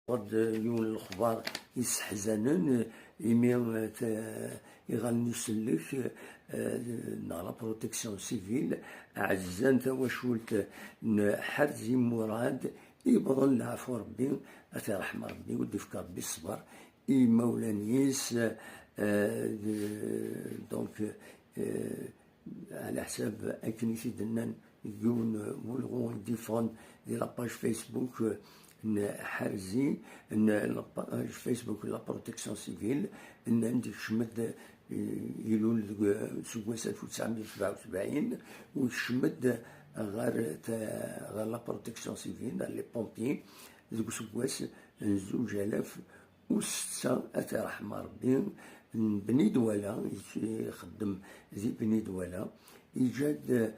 ورد يون الأخبار يستحزنن إيمي يغني سلك لا بروتيكسيون سيفيل عزان تواشولت حرزي مراد يبغن العفو ربي أتي رحمة ربي ودفك ربي الصبر مولانيس دونك على حساب أكنيسي دنان يون مولغون ديفون دي لاباج فيسبوك حرزي لاباج فيسبوك لا بروتيكسيون سيفيل ان عندك شمد يلول سواس 1977 وشمد غير لا بروتيكسيون سيفيل لي بومبي ذوك سواس 2006 أتى رحمة ربي بني دوالا يخدم ذي بني دوالا إيجاد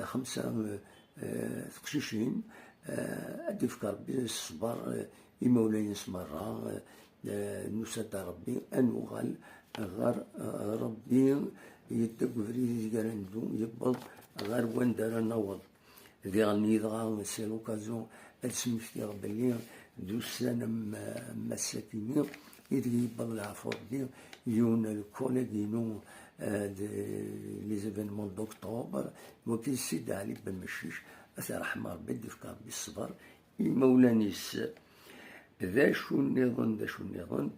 5 تقشيشين أدي في ربي الصبر إمولاي مرة نسد ربي أنوغال غير ربي يدق فريد يقرندو يبض غير وين دار نوض ذي غني دغا سي لوكازيون أتسمفتي ربي دوسان مساكيني يدي يبض العفو ربي يون الكوليغينو لي زيفينمون دوكتوبر وكي السيد علي بن مشيش أثر رحمة ربي دفك ربي الصبر مولانيس ذا شو النظام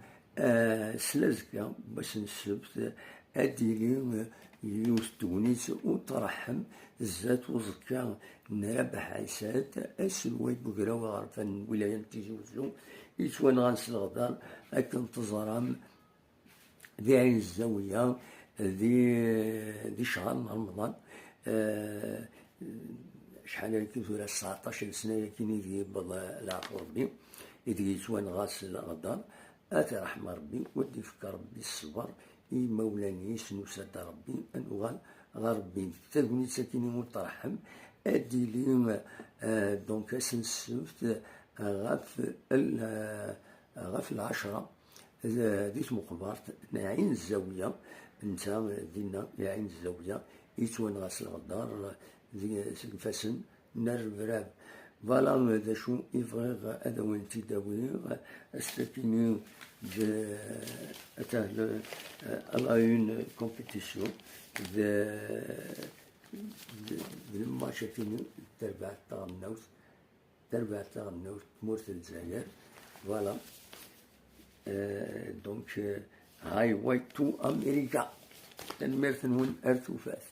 سلازكا باش نسبت أديلي يوس تونس وترحم الزات وزكا نربح عيسات أسلوي بقراوة غرفان ولاية تيجي وزو يتوان غانس الغدار أكن تزرام ذي عين الزاوية ذي شهر رمضان شحال هكا ثورة 19 سنة كيني ذي العفو ربي إذا يتوان غاس الغدار آتي رحمة ربي ودي فك ربي الصبر مولاني سنوساد ربي أنوغال غربي تاكوني ساكيني مترحم أدي لي دونك سنسفت غاف 10 ديت مقبرت عين الزاوية نتا دينا عين الزاوية يتوان غاس الغدار فاسن نار براب فوالا ذا شو يفغيغ هذا وين تداوي استكيني أتاه على اون كومبيتيسيون الماتش كيني تربع تغنوت مورت الجزائر فوالا دونك هاي واي تو أمريكا تنميرت نون أرتوفات.